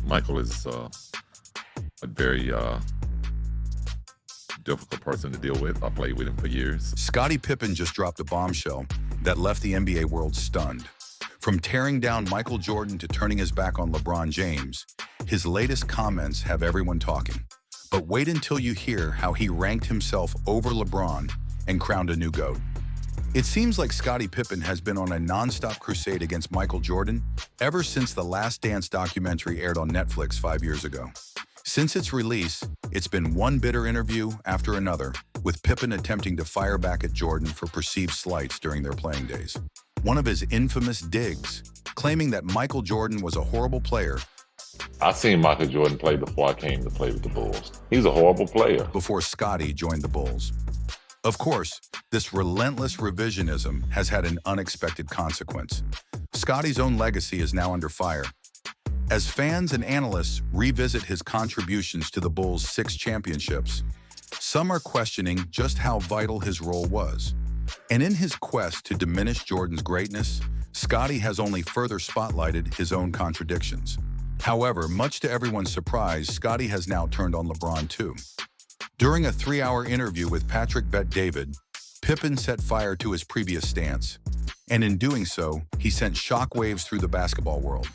Michael is a very difficult person to deal with. I played with him for years. Scottie Pippen just dropped a bombshell that left the NBA world stunned. From tearing down Michael Jordan to turning his back on LeBron James, his latest comments have everyone talking. But wait until you hear how he ranked himself over LeBron and crowned a new GOAT. It seems like Scottie Pippen has been on a non-stop crusade against Michael Jordan ever since the Last Dance documentary aired on Netflix 5 years ago. Since its release, it's been one bitter interview after another, with Pippen attempting to fire back at Jordan for perceived slights during their playing days. One of his infamous digs, claiming that Michael Jordan was a horrible player. I seen Michael Jordan play before I came to play with the Bulls. He's a horrible player. Before Scottie joined the Bulls. Of course, this relentless revisionism has had an unexpected consequence. Scottie's own legacy is now under fire. As fans and analysts revisit his contributions to the Bulls' 6 championships, some are questioning just how vital his role was. And in his quest to diminish Jordan's greatness, Scottie has only further spotlighted his own contradictions. However, much to everyone's surprise, Scottie has now turned on LeBron too. During a 3-hour interview with Patrick Bet-David, Pippen set fire to his previous stance. And in doing so, he sent shockwaves through the basketball world.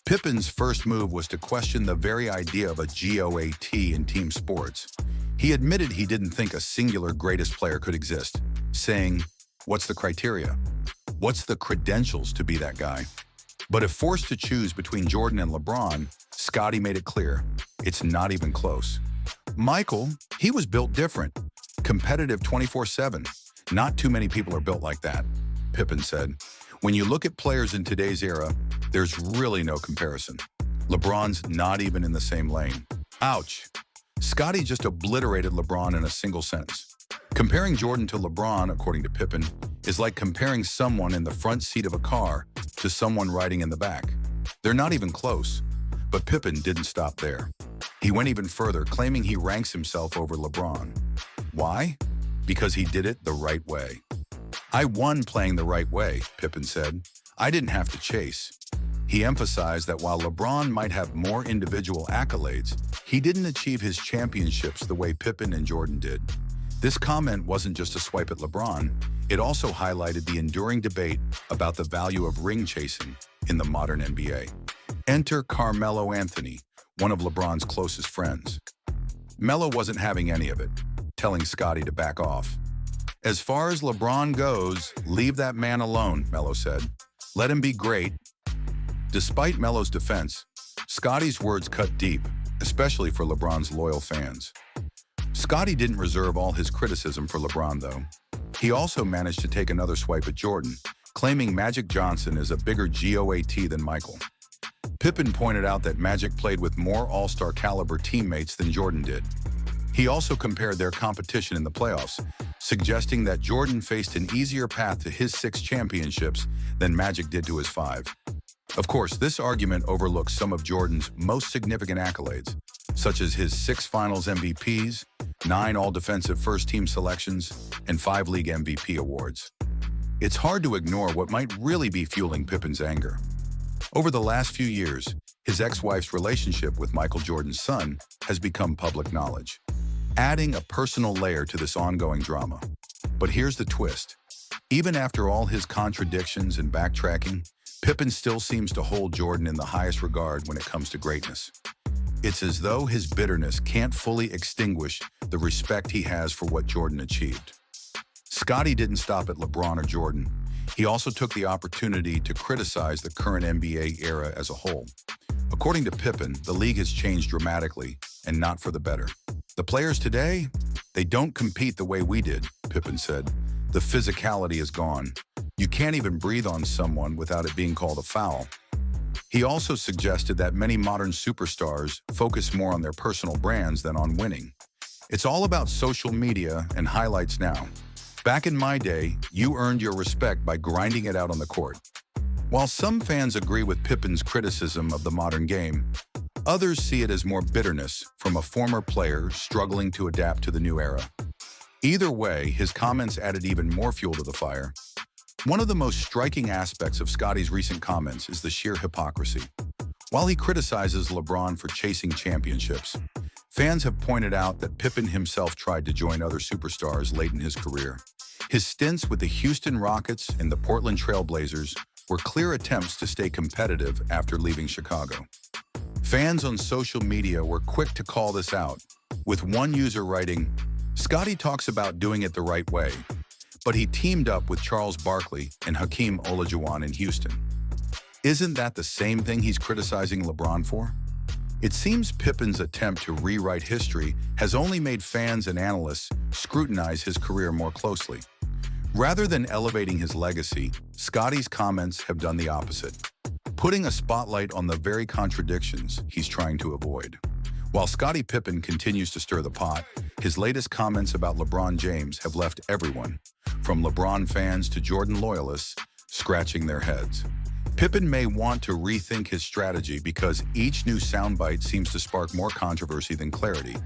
Pippen's first move was to question the very idea of a GOAT in team sports. He admitted he didn't think a singular greatest player could exist, saying, "What's the criteria? What's the credentials to be that guy?" But if forced to choose between Jordan and LeBron, Scottie made it clear, it's not even close. Michael, he was built different, competitive 24/7. Not too many people are built like that, Pippen said. When you look at players in today's era, there's really no comparison. LeBron's not even in the same lane. Ouch. Scottie just obliterated LeBron in a single sentence. Comparing Jordan to LeBron, according to Pippen, is like comparing someone in the front seat of a car to someone riding in the back. They're not even close. But Pippen didn't stop there. He went even further, claiming he ranks himself over LeBron. Why? Because he did it the right way. "I won playing the right way," Pippen said. "I didn't have to chase." He emphasized that while LeBron might have more individual accolades, he didn't achieve his championships the way Pippen and Jordan did. This comment wasn't just a swipe at LeBron, it also highlighted the enduring debate about the value of ring chasing in the modern NBA. Enter Carmelo Anthony, one of LeBron's closest friends. Melo wasn't having any of it, telling Scottie to back off. "As far as LeBron goes, leave that man alone," Melo said. "Let him be great." Despite Melo's defense, Scottie's words cut deep, especially for LeBron's loyal fans. Scottie didn't reserve all his criticism for LeBron, though. He also managed to take another swipe at Jordan, claiming Magic Johnson is a bigger GOAT than Michael. Pippen pointed out that Magic played with more all-star caliber teammates than Jordan did. He also compared their competition in the playoffs, suggesting that Jordan faced an easier path to his 6 championships than Magic did to his 5. Of course, this argument overlooks some of Jordan's most significant accolades, such as his 6 Finals MVPs, 9 All-Defensive First-Team selections, and 5 League MVP awards. It's hard to ignore what might really be fueling Pippen's anger. Over the last few years, his ex-wife's relationship with Michael Jordan's son has become public knowledge, adding a personal layer to this ongoing drama. But here's the twist. Even after all his contradictions and backtracking, Pippen still seems to hold Jordan in the highest regard when it comes to greatness. It's as though his bitterness can't fully extinguish the respect he has for what Jordan achieved. Scottie didn't stop at LeBron or Jordan. He also took the opportunity to criticize the current NBA era as a whole. According to Pippen, the league has changed dramatically, and not for the better. "The players today, they don't compete the way we did," Pippen said. "The physicality is gone. You can't even breathe on someone without it being called a foul." He also suggested that many modern superstars focus more on their personal brands than on winning. "It's all about social media and highlights now. Back in my day, you earned your respect by grinding it out on the court." While some fans agree with Pippen's criticism of the modern game, others see it as more bitterness from a former player struggling to adapt to the new era. Either way, his comments added even more fuel to the fire. One of the most striking aspects of Scottie's recent comments is the sheer hypocrisy. While he criticizes LeBron for chasing championships, fans have pointed out that Pippen himself tried to join other superstars late in his career. His stints with the Houston Rockets and the Portland Trail Blazers were clear attempts to stay competitive after leaving Chicago. Fans on social media were quick to call this out, with one user writing, "Scottie talks about doing it the right way, but he teamed up with Charles Barkley and Hakeem Olajuwon in Houston. Isn't that the same thing he's criticizing LeBron for?" It seems Pippen's attempt to rewrite history has only made fans and analysts scrutinize his career more closely. Rather than elevating his legacy, Scottie's comments have done the opposite, putting a spotlight on the very contradictions he's trying to avoid. While Scottie Pippen continues to stir the pot, his latest comments about LeBron James have left everyone, from LeBron fans to Jordan loyalists, scratching their heads. Pippen may want to rethink his strategy because each new soundbite seems to spark more controversy than clarity,